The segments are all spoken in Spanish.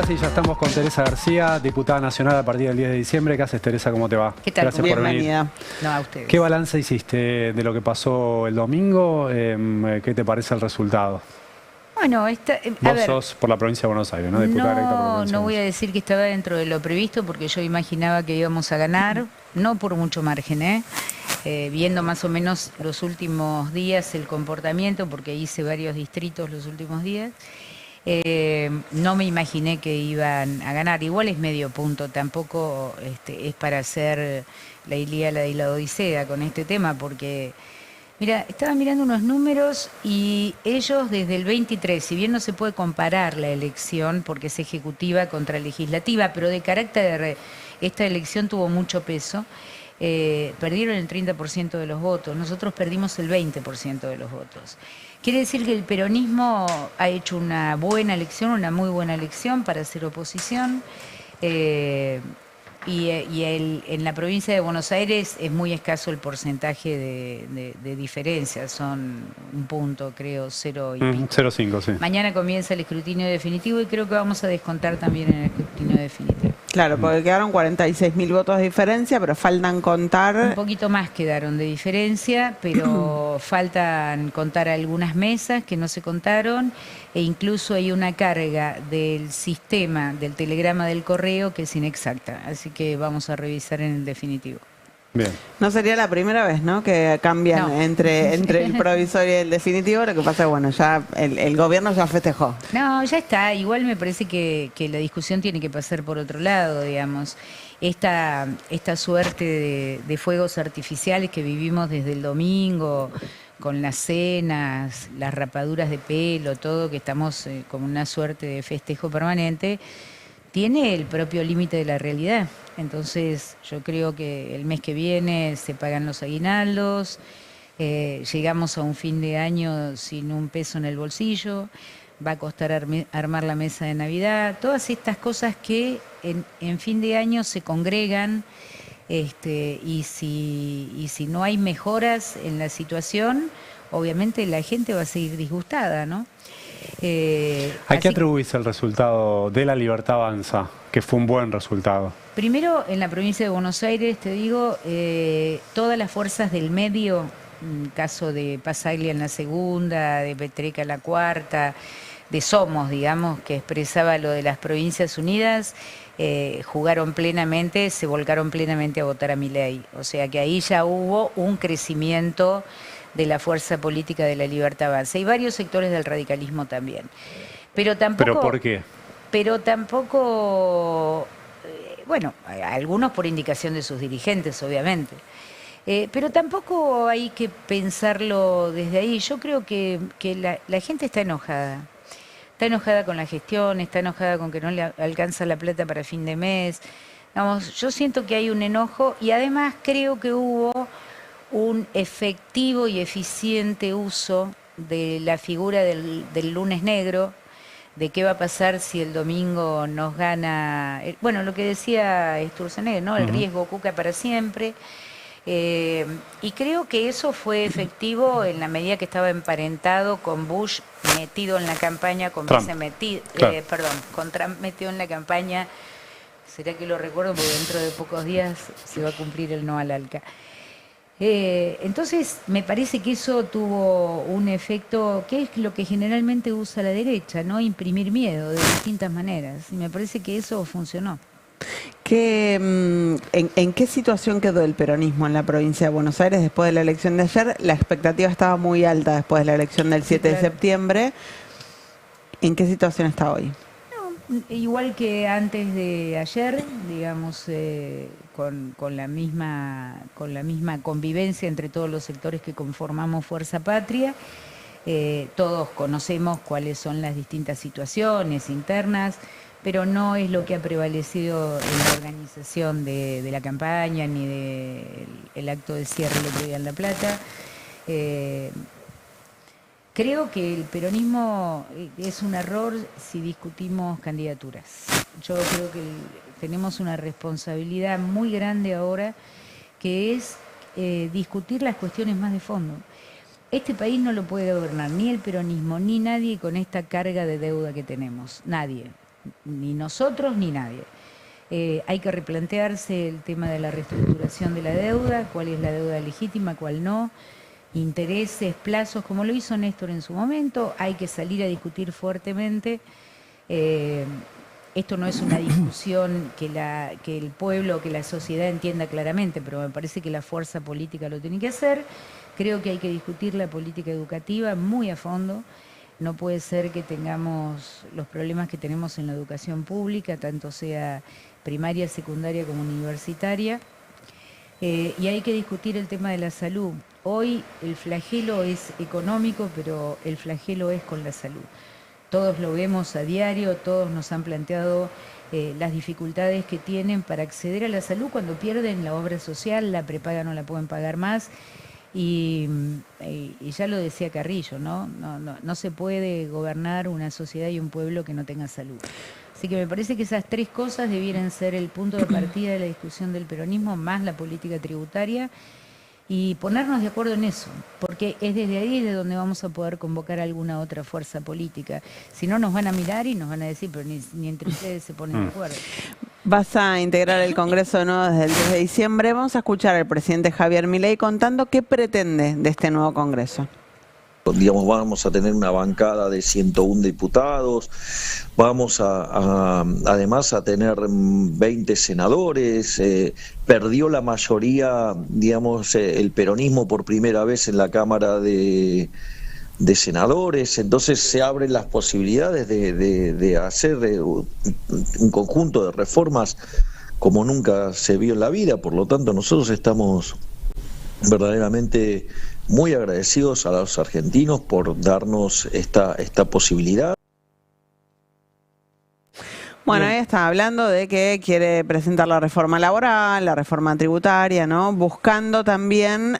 ahora sí, ya estamos con Teresa García, diputada nacional a partir del 10 de diciembre. ¿Qué haces, Teresa? ¿Cómo te va? ¿Qué tal? Gracias por venir. Bienvenida. No, a ustedes. ¿Qué balance hiciste de lo que pasó el domingo? ¿Qué te parece el resultado? Bueno, Vos sos por la provincia de Buenos Aires, ¿no? Diputada electa por la provincia no de voy a Buenos decir que estaba dentro de lo previsto porque yo imaginaba que íbamos a ganar, no por mucho margen, viendo más o menos los últimos días el comportamiento, porque hice varios distritos los últimos días. No me imaginé que iban a ganar. Igual es medio punto, tampoco es para hacer la Ilíada y la Odisea con este tema, porque, mira, estaba mirando unos números y ellos desde el 23, si bien no se puede comparar la elección porque es ejecutiva contra legislativa, pero de carácter, esta elección tuvo mucho peso. Perdieron el 30% de los votos, nosotros perdimos el 20% de los votos. Quiere decir que el peronismo ha hecho una buena elección, una muy buena elección para hacer oposición. En la provincia de Buenos Aires es muy escaso el porcentaje de diferencia, son un punto, creo, 0 y pico. 0,5, sí. Mañana comienza el escrutinio definitivo y creo que vamos a descontar también en el escrutinio definitivo. Claro, porque quedaron 46.000 votos de diferencia, pero faltan contar... Un poquito más quedaron de diferencia, pero faltan contar algunas mesas que no se contaron e incluso hay una carga del sistema, del telegrama del correo que es inexacta. Así que vamos a revisar en el definitivo. Bien. No sería la primera vez, ¿no?, que cambian entre el provisorio y el definitivo. Lo que pasa es que, bueno, ya el gobierno ya festejó. No, ya está. Igual me parece que la discusión tiene que pasar por otro lado, digamos. Esta suerte de fuegos artificiales que vivimos desde el domingo, con las cenas, las rapaduras de pelo, todo, que estamos como una suerte de festejo permanente, tiene el propio límite de la realidad. Entonces yo creo que el mes que viene se pagan los aguinaldos, llegamos a un fin de año sin un peso en el bolsillo, va a costar armar la mesa de Navidad, todas estas cosas que en fin de año se congregan, y si no hay mejoras en la situación, obviamente la gente va a seguir disgustada, ¿no? ¿A qué atribuís el resultado de La Libertad Avanza, que fue un buen resultado? Primero, en la provincia de Buenos Aires, te digo, todas las fuerzas del medio, caso de Pasaglia en la segunda, de Petreca en la cuarta, de Somos, digamos, que expresaba lo de las Provincias Unidas, jugaron plenamente, se volcaron plenamente a votar a Milei. O sea que ahí ya hubo un crecimiento de la fuerza política de La Libertad Avanza. Y varios sectores del radicalismo también. Pero tampoco... ¿Pero por qué? Pero tampoco... bueno, algunos por indicación de sus dirigentes, obviamente. Pero tampoco hay que pensarlo desde ahí. Yo creo que la gente está enojada. Está enojada con la gestión, está enojada con que no le alcanza la plata para fin de mes. Vamos, yo siento que hay un enojo y además creo que hubo un efectivo y eficiente uso de la figura del lunes negro, de qué va a pasar si el domingo nos gana, bueno, lo que decía Sturzenegger, ¿no? El riesgo Cuca para siempre. Y creo que eso fue efectivo en la medida que estaba emparentado con Bush metido en la campaña, con Trump. Con Trump metido en la campaña. ¿Será que lo recuerdo? Porque dentro de pocos días se va a cumplir el no al ALCA. Entonces me parece que eso tuvo un efecto, que es lo que generalmente usa la derecha, ¿no? Imprimir miedo de distintas maneras. Y me parece que eso funcionó. ¿En qué situación quedó el peronismo en la provincia de Buenos Aires después de la elección de ayer? La expectativa estaba muy alta después de la elección del 7 de septiembre. ¿En qué situación está hoy? Igual que antes de ayer, digamos, con la misma convivencia entre todos los sectores que conformamos Fuerza Patria. Todos conocemos cuáles son las distintas situaciones internas, pero no es lo que ha prevalecido en la organización de la campaña ni del acto de cierre el otro día en La Plata. Creo que el peronismo es un error si discutimos candidaturas. Yo creo que tenemos una responsabilidad muy grande ahora, que es discutir las cuestiones más de fondo. Este país no lo puede gobernar ni el peronismo ni nadie con esta carga de deuda que tenemos. Nadie. ni nosotros ni nadie. Hay que replantearse el tema de la reestructuración de la deuda, cuál es la deuda legítima, cuál no, intereses, plazos, como lo hizo Néstor en su momento. Hay que salir a discutir fuertemente. Esto no es una discusión que el pueblo, que la sociedad entienda claramente, pero me parece que la fuerza política lo tiene que hacer. Creo que hay que discutir la política educativa muy a fondo. No puede ser que tengamos los problemas que tenemos en la educación pública, tanto sea primaria, secundaria como universitaria. Y hay que discutir el tema de la salud. Hoy el flagelo es económico, pero el flagelo es con la salud. Todos lo vemos a diario, todos nos han planteado las dificultades que tienen para acceder a la salud cuando pierden la obra social, la prepaga no la pueden pagar más. Y ya lo decía Carrillo, no se puede gobernar una sociedad y un pueblo que no tenga salud. Así que me parece que esas tres cosas debieran ser el punto de partida de la discusión del peronismo, más la política tributaria, y ponernos de acuerdo en eso, porque es desde ahí de donde vamos a poder convocar alguna otra fuerza política. Si no, nos van a mirar y nos van a decir, pero ni entre ustedes se ponen de acuerdo. Vas a integrar el Congreso nuevo desde el 10 de diciembre. Vamos a escuchar al presidente Javier Milei contando qué pretende de este nuevo Congreso. Digamos, vamos a tener una bancada de 101 diputados, vamos además a tener 20 senadores, perdió la mayoría, digamos, el peronismo por primera vez en la Cámara de senadores, entonces se abren las posibilidades de hacer un conjunto de reformas como nunca se vio en la vida. Por lo tanto, nosotros estamos verdaderamente muy agradecidos a los argentinos por darnos esta posibilidad. Bueno, ahí está hablando de que quiere presentar la reforma laboral, la reforma tributaria, ¿no? Buscando también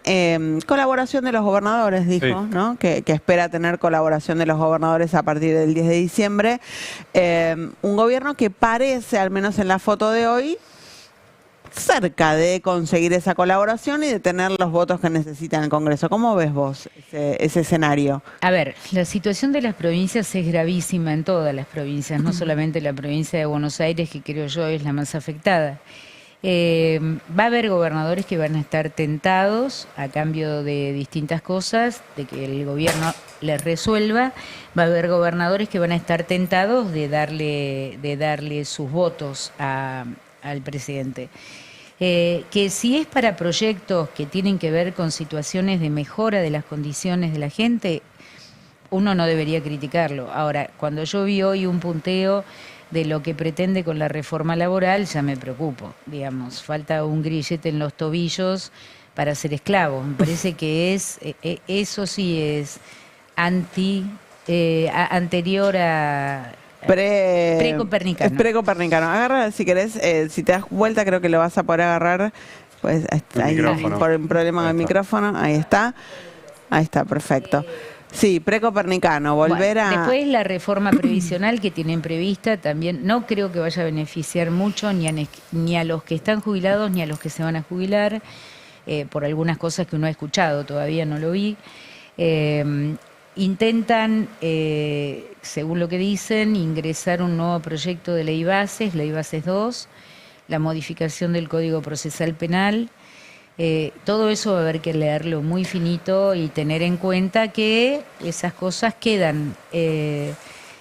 colaboración de los gobernadores, dijo, sí, ¿no? Que espera tener colaboración de los gobernadores a partir del 10 de diciembre. Un gobierno que parece, al menos en la foto de hoy, cerca de conseguir esa colaboración y de tener los votos que necesita en el Congreso. ¿Cómo ves vos ese escenario? A ver, la situación de las provincias es gravísima en todas las provincias, no solamente la provincia de Buenos Aires, que creo yo es la más afectada. Va a haber gobernadores que van a estar tentados a cambio de distintas cosas, de que el gobierno les resuelva. Va a haber gobernadores que van a estar tentados de darle sus votos al presidente. Que si es para proyectos que tienen que ver con situaciones de mejora de las condiciones de la gente, uno no debería criticarlo. Ahora, cuando yo vi hoy un punteo de lo que pretende con la reforma laboral, ya me preocupo, digamos, falta un grillete en los tobillos para ser esclavo. Me parece que eso sí es anterior a... Pre-copernicano. Pre-copernicano. Agarra, si querés, si te das vuelta, creo que lo vas a poder agarrar. Pues ahí por un problema con el micrófono. Ahí está, perfecto. Sí, pre-copernicano, volver a... Después la reforma previsional que tienen prevista también, no creo que vaya a beneficiar mucho ni a los que están jubilados ni a los que se van a jubilar, por algunas cosas que uno ha escuchado, todavía no lo vi. Intentan, según lo que dicen, ingresar un nuevo proyecto de ley bases 2, la modificación del Código Procesal Penal. Todo eso va a haber que leerlo muy finito y tener en cuenta que esas cosas quedan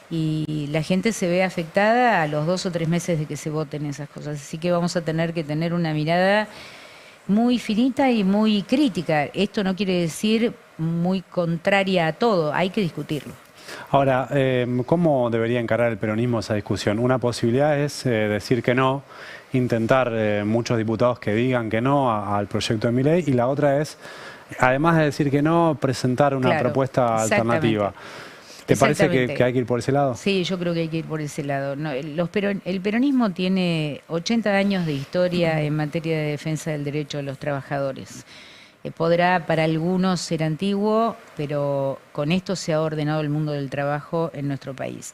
y la gente se ve afectada a los 2 o 3 meses de que se voten esas cosas. Así que vamos a tener que tener una mirada muy finita y muy crítica. Esto no quiere decir muy contraria a todo, hay que discutirlo. Ahora, ¿cómo debería encarar el peronismo esa discusión? Una posibilidad es decir que no, intentar muchos diputados que digan que no al proyecto de Milei, y la otra es, además de decir que no, presentar una propuesta alternativa. ¿Te parece que hay que ir por ese lado? Sí, yo creo que hay que ir por ese lado. No, el peronismo tiene 80 años de historia en materia de defensa del derecho de los trabajadores. Podrá para algunos ser antiguo, pero con esto se ha ordenado el mundo del trabajo en nuestro país.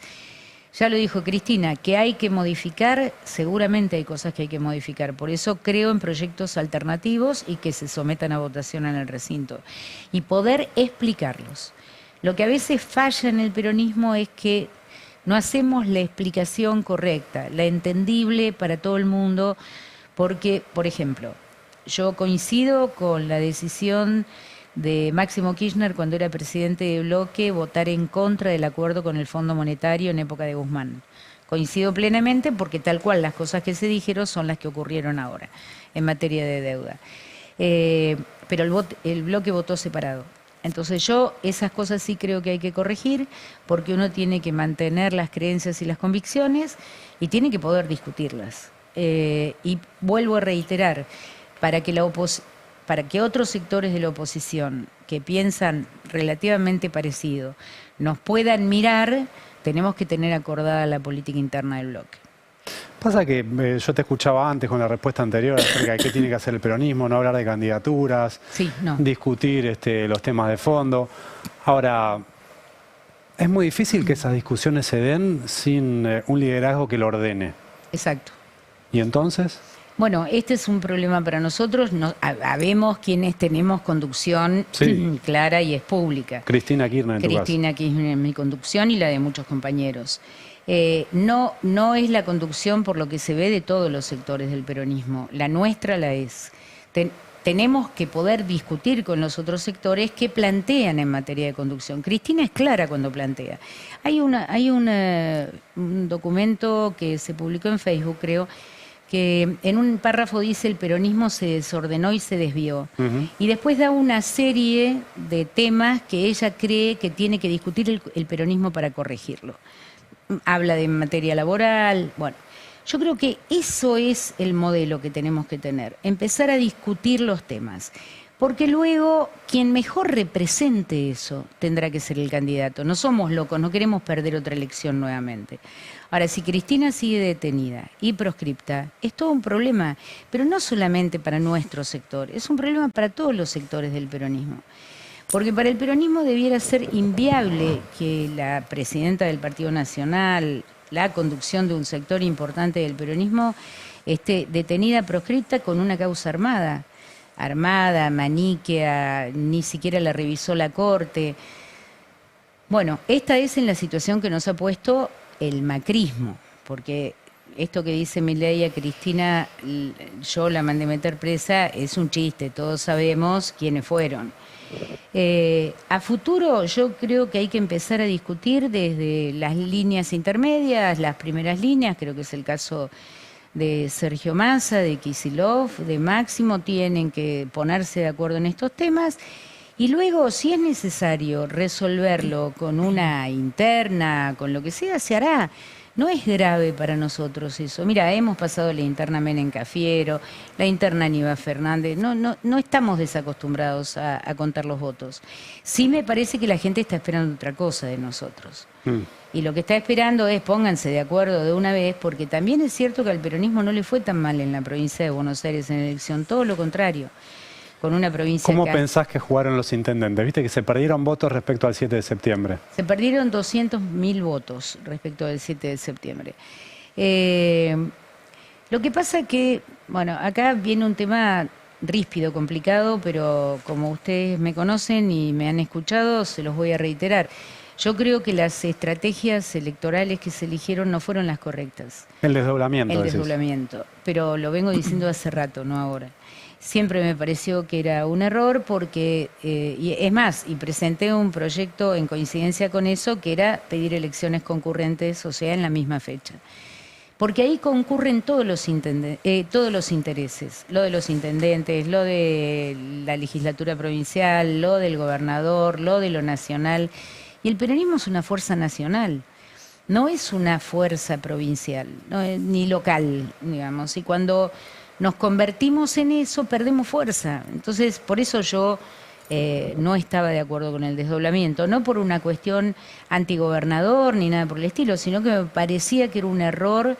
Ya lo dijo Cristina, que hay que modificar, seguramente hay cosas que hay que modificar. Por eso creo en proyectos alternativos y que se sometan a votación en el recinto. Y poder explicarlos. Lo que a veces falla en el peronismo es que no hacemos la explicación correcta, la entendible para todo el mundo, porque, por ejemplo, yo coincido con la decisión de Máximo Kirchner cuando era presidente de Bloque votar en contra del acuerdo con el Fondo Monetario en época de Guzmán. Coincido plenamente porque tal cual las cosas que se dijeron son las que ocurrieron ahora en materia de deuda. Pero el Bloque votó separado. Entonces yo esas cosas sí creo que hay que corregir porque uno tiene que mantener las creencias y las convicciones y tiene que poder discutirlas. Y vuelvo a reiterar, para que otros sectores de la oposición que piensan relativamente parecido nos puedan mirar, tenemos que tener acordada la política interna del bloque. Pasa que yo te escuchaba antes con la respuesta anterior acerca de qué tiene que hacer el peronismo, no hablar de candidaturas, sí, no. discutir los temas de fondo. Ahora, es muy difícil que esas discusiones se den sin un liderazgo que lo ordene. Exacto. ¿Y entonces? Bueno, este es un problema para nosotros. Habemos quienes tenemos conducción clara y es pública. Cristina Kirchner, en tu caso. Cristina Kirchner en mi conducción y la de muchos compañeros. No es la conducción por lo que se ve de todos los sectores del peronismo. La nuestra la es. Tenemos que poder discutir con los otros sectores qué plantean en materia de conducción. Cristina es clara cuando plantea. Hay un documento que se publicó en Facebook, creo, que en un párrafo dice el peronismo se desordenó y se desvió. Y después da una serie de temas que ella cree que tiene que discutir el peronismo para corregirlo. Habla de materia laboral, bueno. Yo creo que eso es el modelo que tenemos que tener, empezar a discutir los temas. Porque luego quien mejor represente eso tendrá que ser el candidato. No somos locos, no queremos perder otra elección nuevamente. Ahora, si Cristina sigue detenida y proscripta, es todo un problema, pero no solamente para nuestro sector, es un problema para todos los sectores del peronismo. Porque para el peronismo debiera ser inviable que la presidenta del Partido Nacional, la conducción de un sector importante del peronismo, esté detenida, proscripta con una causa armada, maniquea, ni siquiera la revisó la Corte. Bueno, esta es en la situación que nos ha puesto el macrismo, porque esto que dice Milei a Cristina, yo la mandé meter presa, es un chiste, todos sabemos quiénes fueron. A futuro yo creo que hay que empezar a discutir desde las líneas intermedias, las primeras líneas, creo que es el caso de Sergio Massa, de Kicillof, de Máximo, tienen que ponerse de acuerdo en estos temas y luego, si es necesario resolverlo con una interna, con lo que sea, se hará. No es grave para nosotros eso. Mira, hemos pasado la interna Menem Cafiero, la interna Aníbal Fernández. No estamos desacostumbrados a contar los votos. Sí me parece que la gente está esperando otra cosa de nosotros. Y lo que está esperando es pónganse de acuerdo de una vez, porque también es cierto que al peronismo no le fue tan mal en la provincia de Buenos Aires en la elección, todo lo contrario. Con una provincia ¿Cómo pensás que jugaron los intendentes? Viste que se perdieron votos respecto al 7 de septiembre. Se perdieron 200.000 votos respecto al 7 de septiembre. Lo que pasa que, bueno, acá viene un tema ríspido, complicado, pero como ustedes me conocen y me han escuchado, se los voy a reiterar. Yo creo que las estrategias electorales que se eligieron no fueron las correctas. El desdoblamiento. El desdoblamiento, pero lo vengo diciendo hace rato, no ahora. Siempre me pareció que era un error porque, y es más, y presenté un proyecto en coincidencia con eso, que era pedir elecciones concurrentes, o sea, en la misma fecha. Porque ahí concurren todos los intereses, lo de los intendentes, lo de la legislatura provincial, lo del gobernador, lo de lo nacional. Y el peronismo es una fuerza nacional, no es una fuerza provincial, ni local, digamos. Y cuando nos convertimos en eso, perdemos fuerza. Entonces, por eso yo no estaba de acuerdo con el desdoblamiento, no por una cuestión antigobernador ni nada por el estilo, sino que me parecía que era un error,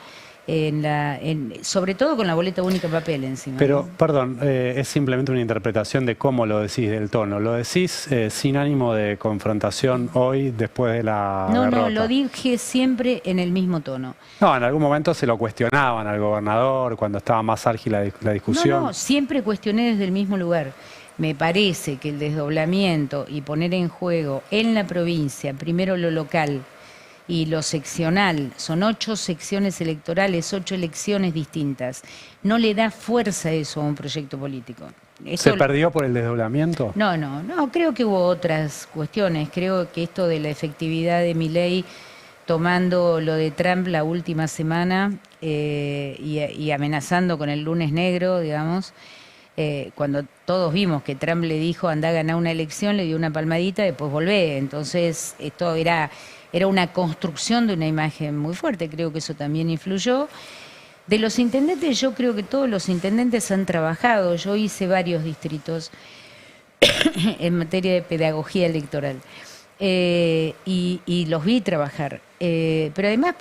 sobre todo con la boleta única papel encima. Pero, ¿no? perdón, es simplemente una interpretación de cómo lo decís, del tono. ¿Lo decís sin ánimo de confrontación hoy, después de la derrota? No, lo dije siempre en el mismo tono. No, en algún momento se lo cuestionaban al gobernador, cuando estaba más álgida la discusión. No, siempre cuestioné desde el mismo lugar. Me parece que el desdoblamiento y poner en juego en la provincia, primero lo local y lo seccional, son 8 secciones electorales, 8 elecciones distintas. No le da fuerza eso a un proyecto político. ¿Se perdió por el desdoblamiento? No, creo que hubo otras cuestiones. Creo que esto de la efectividad de Milei tomando lo de Trump la última semana y amenazando con el lunes negro, digamos, cuando todos vimos que Trump le dijo anda a ganar una elección, le dio una palmadita, después volvé. Entonces esto era una construcción de una imagen muy fuerte, creo que eso también influyó. De los intendentes, yo creo que todos los intendentes han trabajado. Yo hice varios distritos en materia de pedagogía electoral y los vi trabajar. Pero además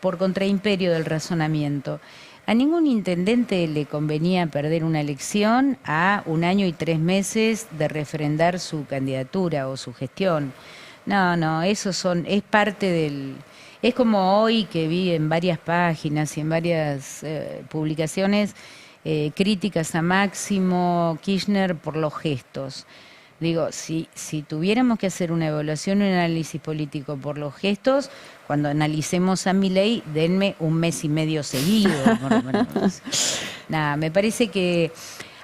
por contraimperio del razonamiento. A ningún intendente le convenía perder una elección a 1 año y 3 meses de refrendar su candidatura o su gestión. No, eso es parte del... Es como hoy que vi en varias páginas y en varias publicaciones críticas a Máximo Kirchner por los gestos. Digo, si tuviéramos que hacer una evaluación y un análisis político por los gestos, cuando analicemos a Milei, denme 1 mes y medio seguido. Nada, me parece que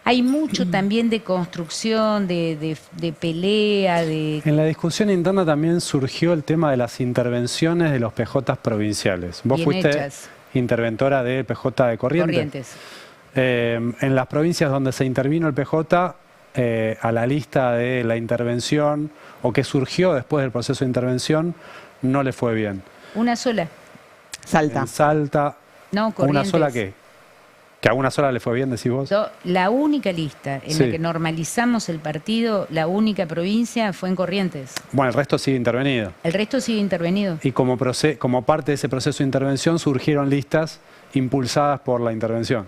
hay mucho también de construcción, de pelea, de... En la discusión interna también surgió el tema de las intervenciones de los PJs provinciales. Vos Bien fuiste hechas. interventora de PJ de Corrientes. En las provincias donde se intervino el PJ, a la lista de la intervención o que surgió después del proceso de intervención, no le fue bien. Una sola. Salta. En Salta, No, ¿una Corrientes. sola qué? ¿Que a una sola le fue bien, decís vos? La única lista en Sí. la que normalizamos el partido, la única provincia, fue en Corrientes. Bueno, el resto sigue intervenido. El resto sigue intervenido. Y como parte de ese proceso de intervención surgieron listas impulsadas por la intervención.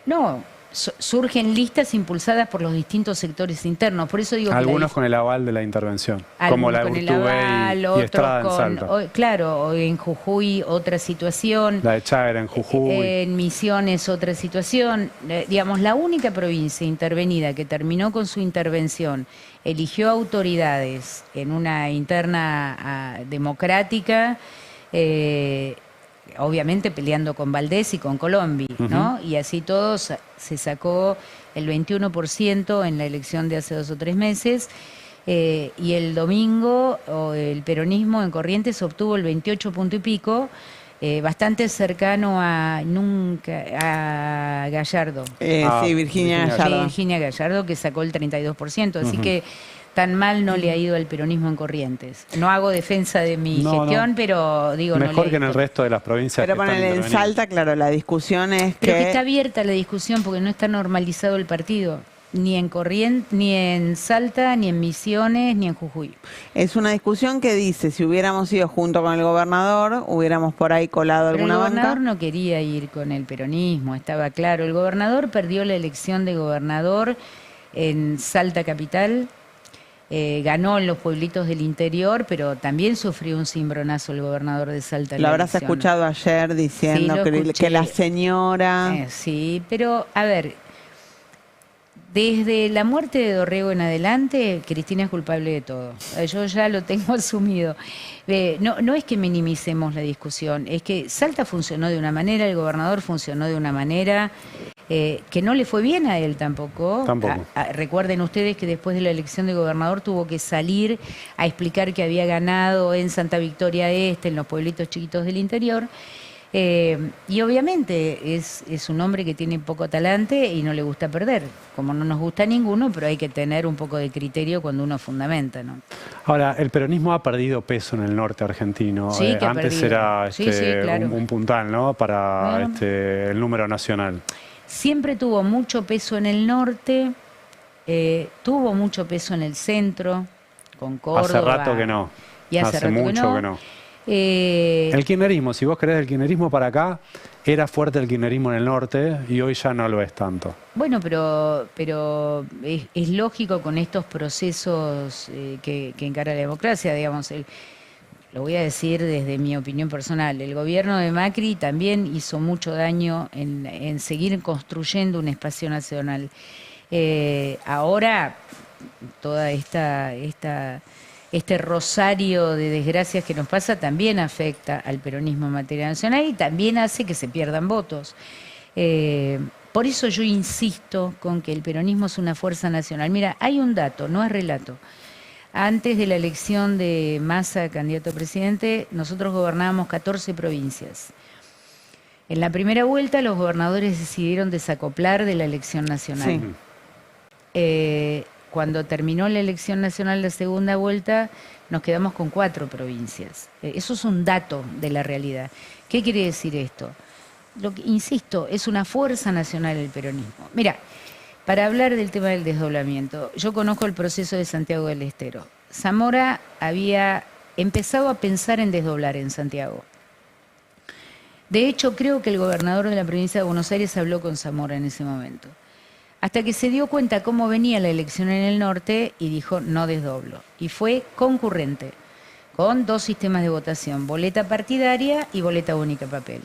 No, surgen listas impulsadas por los distintos sectores internos. Por eso digo que Algunos con el aval de la intervención, como algunos la de con el Urtubey aval, y otros Estrada en con... Salta. Claro, en Jujuy otra situación. La de Chávez en Jujuy. En Misiones otra situación. Digamos, la única provincia intervenida que terminó con su intervención, eligió autoridades en una interna democrática, obviamente peleando con Valdés y con Colombi, ¿no? Y así todo se sacó el 21% en la elección de hace 2 o 3 meses. Y el domingo el peronismo en Corrientes obtuvo el 28 punto y pico, bastante cercano a Gallardo. Sí, Virginia Gallardo. Virginia Gallardo, que sacó el 32%. Así que tan mal no le ha ido al peronismo en Corrientes. No hago defensa de mi gestión, pero digo... Mejor no que en el resto de las provincias. Pero que están ponele en intervenidas. Salta, claro, la discusión es Pero que que... está abierta la discusión porque no está normalizado el partido. Ni en Corrientes, ni en Salta, ni en Misiones, ni en Jujuy. Es una discusión que dice, si hubiéramos ido junto con el gobernador, hubiéramos por ahí colado Pero el alguna gobernador banca. no quería ir con el peronismo, estaba claro. El gobernador perdió la elección de gobernador en Salta Capital, ganó en los pueblitos del interior, pero también sufrió un cimbronazo el gobernador de Salta. en Lo la habrás elección. escuchado ayer diciendo Sí, lo que escuché. la señora... Sí, pero a ver, desde la muerte de Dorrego en adelante, Cristina es culpable de todo. Yo ya lo tengo asumido. No es que minimicemos la discusión, es que Salta funcionó de una manera, el gobernador funcionó de una manera que no le fue bien a él tampoco. Recuerden ustedes que después de la elección de gobernador tuvo que salir a explicar que había ganado en Santa Victoria Este, en los pueblitos chiquitos del interior. Y obviamente es un hombre que tiene poco talante y no le gusta perder, como no nos gusta a ninguno, pero hay que tener un poco de criterio cuando uno fundamenta, ¿no? Ahora, el peronismo ha perdido peso en el norte argentino. Sí, que ha antes perdido. era Sí, claro. un puntal, ¿no? Para Bueno. el número nacional. Siempre tuvo mucho peso en el norte, tuvo mucho peso en el centro, con Córdoba. Hace rato que no. Y hace rato mucho que no. El kirchnerismo, si vos querés el kirchnerismo para acá, era fuerte el kirchnerismo en el norte y hoy ya no lo es tanto. Bueno, pero es lógico con estos procesos que encara la democracia, digamos. Lo voy a decir desde mi opinión personal. El gobierno de Macri también hizo mucho daño en seguir construyendo un espacio nacional. Ahora, toda esta este rosario de desgracias que nos pasa también afecta al peronismo en materia nacional y también hace que se pierdan votos. Por eso yo insisto con que el peronismo es una fuerza nacional. Mira, hay un dato, no es relato. Antes de la elección de Massa, candidato a presidente, nosotros gobernábamos 14 provincias. En la primera vuelta los gobernadores decidieron desacoplar de la elección nacional. Sí. Cuando terminó la elección nacional, la segunda vuelta, nos quedamos con 4 provincias. Eso es un dato de la realidad. ¿Qué quiere decir esto? Lo que, insisto, es una fuerza nacional el peronismo. Mira, para hablar del tema del desdoblamiento, yo conozco el proceso de Santiago del Estero. Zamora había empezado a pensar en desdoblar en Santiago. De hecho, creo que el gobernador de la provincia de Buenos Aires habló con Zamora en ese momento. Hasta que se dio cuenta cómo venía la elección en el norte y dijo, no desdoblo. Y fue concurrente, con 2 sistemas de votación, boleta partidaria y boleta única papel.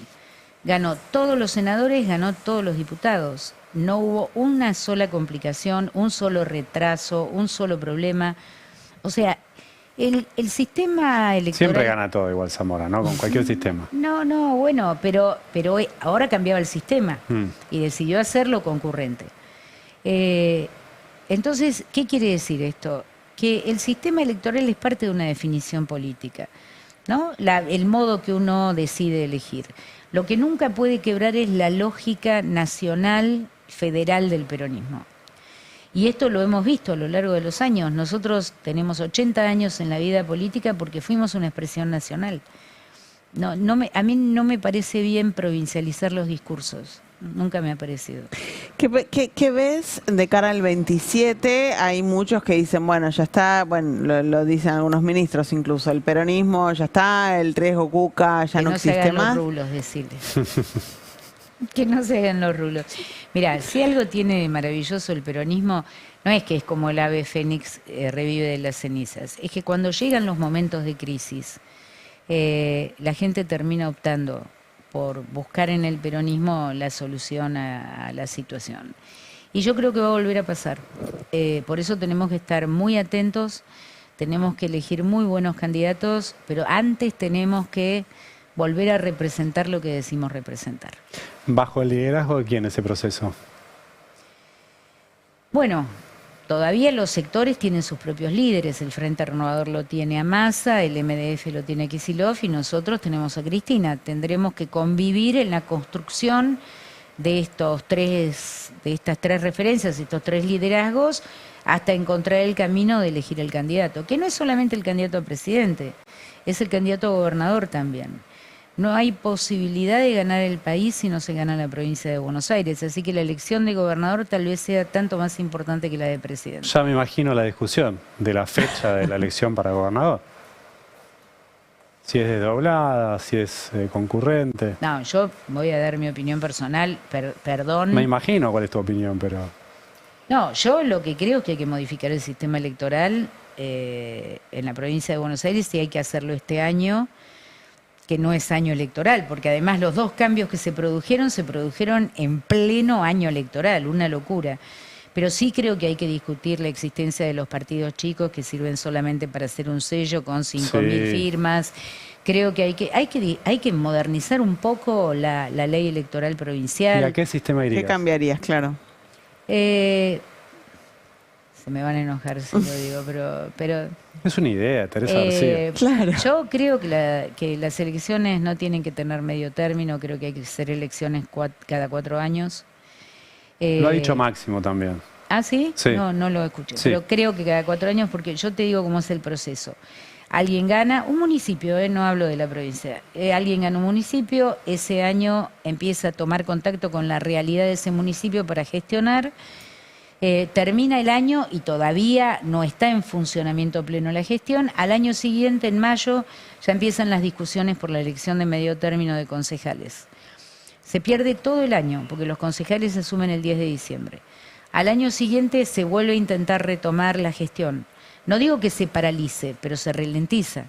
Ganó todos los senadores, ganó todos los diputados. No hubo una sola complicación, un solo retraso, un solo problema. O sea, el sistema electoral... Siempre gana todo igual Zamora, ¿no? Con cualquier sistema. No, bueno, pero ahora cambiaba el sistema y decidió hacerlo concurrente. Entonces, ¿qué quiere decir esto? Que el sistema electoral es parte de una definición política, ¿no? El modo que uno decide elegir. Lo que nunca puede quebrar es la lógica nacional, federal del peronismo. Y esto lo hemos visto a lo largo de los años. Nosotros tenemos 80 años en la vida política porque fuimos una expresión nacional. A mí no me parece bien provincializar los discursos. Nunca me ha parecido. ¿Qué ves de cara al 27? Hay muchos que dicen, bueno, ya está, bueno, lo dicen algunos ministros incluso, el peronismo ya está, el riesgo Cuca ya no existe más. Que no se hagan los rulos, decirles. Que no se hagan los rulos. Mira, si algo tiene de maravilloso el peronismo, no es que es como el ave fénix revive de las cenizas, es que cuando llegan los momentos de crisis, la gente termina optando por buscar en el peronismo la solución a la situación. Y yo creo que va a volver a pasar. Por eso tenemos que estar muy atentos, tenemos que elegir muy buenos candidatos, pero antes tenemos que volver a representar lo que decimos representar. ¿Bajo el liderazgo de quién ese proceso? Bueno, todavía los sectores tienen sus propios líderes. El Frente Renovador lo tiene a Massa, el MDF lo tiene a Kicillof y nosotros tenemos a Cristina. Tendremos que convivir en la construcción de estas 3 referencias, estos 3 liderazgos, hasta encontrar el camino de elegir el candidato, que no es solamente el candidato a presidente, es el candidato a gobernador también. No hay posibilidad de ganar el país si no se gana la provincia de Buenos Aires, así que la elección de gobernador tal vez sea tanto más importante que la de presidente. Ya me imagino la discusión de la fecha de la elección para gobernador. Si es desdoblada, si es concurrente. No, yo voy a dar mi opinión personal, perdón. Me imagino cuál es tu opinión, pero... No, yo lo que creo es que hay que modificar el sistema electoral en la provincia de Buenos Aires y hay que hacerlo este año, que no es año electoral, porque además los 2 cambios que se produjeron en pleno año electoral, una locura. Pero sí creo que hay que discutir la existencia de los partidos chicos que sirven solamente para hacer un sello con 5.000 firmas. Creo que hay que modernizar un poco la ley electoral provincial. ¿Y a qué sistema irías? ¿Qué cambiarías, claro? Se me van a enojar si lo digo, pero es una idea, Teresa García. Claro. Yo creo que las elecciones no tienen que tener medio término, creo que hay que hacer elecciones cada 4 años. Lo ha dicho Máximo también. ¿Ah, sí? Sí. No lo escuché, Sí. pero creo que cada 4 años, porque yo te digo cómo es el proceso. Alguien gana, un municipio, no hablo de la provincia, alguien gana un municipio, ese año empieza a tomar contacto con la realidad de ese municipio para gestionar. Termina el año y todavía no está en funcionamiento pleno la gestión. Al año siguiente, en mayo, ya empiezan las discusiones por la elección de medio término de concejales. Se pierde todo el año, porque los concejales se asumen el 10 de diciembre. Al año siguiente se vuelve a intentar retomar la gestión. No digo que se paralice, pero se ralentiza.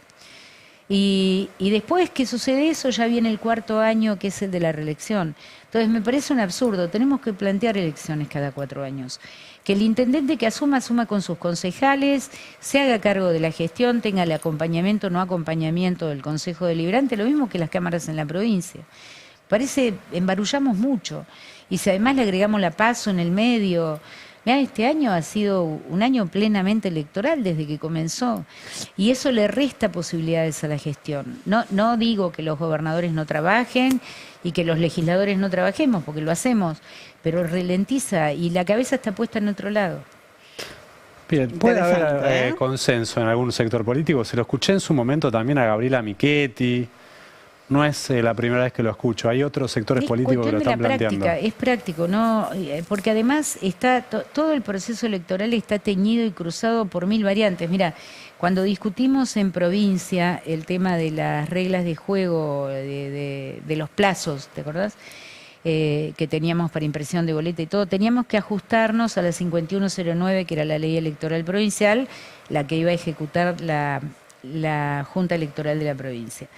Y después que sucede eso, ya viene el cuarto año, que es el de la reelección. Entonces me parece un absurdo, tenemos que plantear elecciones cada 4 años. Que el intendente que asuma con sus concejales, se haga cargo de la gestión, tenga el acompañamiento o no acompañamiento del Consejo Deliberante, lo mismo que las cámaras en la provincia. Parece, embarullamos mucho. Y si además le agregamos la PASO en el medio... Mirá, este año ha sido un año plenamente electoral desde que comenzó y eso le resta posibilidades a la gestión. No digo que los gobernadores no trabajen y que los legisladores no trabajemos, porque lo hacemos, pero ralentiza y la cabeza está puesta en otro lado. Bien, puede haber consenso en algún sector político. Se lo escuché en su momento también a Gabriela Michetti. No es la primera vez que lo escucho. Hay otros sectores políticos que lo están planteando. Es práctico, ¿no? Porque además está todo el proceso electoral está teñido y cruzado por 1000 variantes. Mira, cuando discutimos en provincia el tema de las reglas de juego, de los plazos, ¿te acordás? Que teníamos para impresión de boleta y todo, teníamos que ajustarnos a la 5109, que era la ley electoral provincial, la que iba a ejecutar la Junta Electoral de la provincia.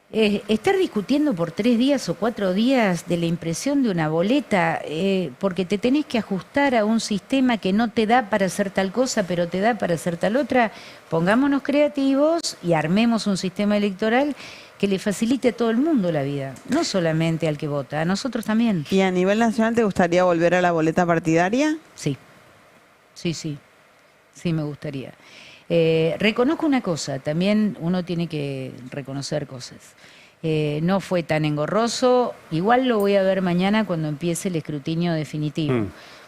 Estar discutiendo por 3 días o 4 días de la impresión de una boleta, porque te tenés que ajustar a un sistema que no te da para hacer tal cosa, pero te da para hacer tal otra, pongámonos creativos y armemos un sistema electoral que le facilite a todo el mundo la vida, no solamente al que vota, a nosotros también. ¿Y a nivel nacional te gustaría volver a la boleta partidaria? Sí, sí me gustaría. Reconozco una cosa, también uno tiene que reconocer cosas. No fue tan engorroso, igual lo voy a ver mañana cuando empiece el escrutinio definitivo,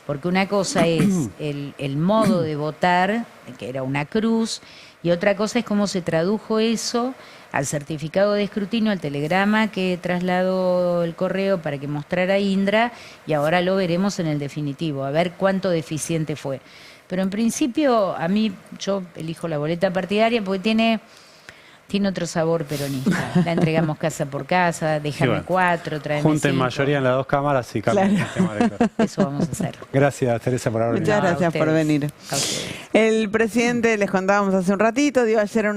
porque una cosa es el modo de votar, que era una cruz, y otra cosa es cómo se tradujo eso al certificado de escrutinio, al telegrama que trasladó el correo para que mostrara Indra, y ahora lo veremos en el definitivo, a ver cuánto deficiente fue. Pero en principio, a mí, yo elijo la boleta partidaria porque tiene otro sabor peronista. La entregamos casa por casa, déjame 4, tráeme 5. Junten mayoría en las 2 cámaras y cambien el tema electoral. Eso vamos a hacer. Gracias, Teresa, por haber venido. Muchas gracias por venir. El presidente, les contábamos hace un ratito, dio ayer una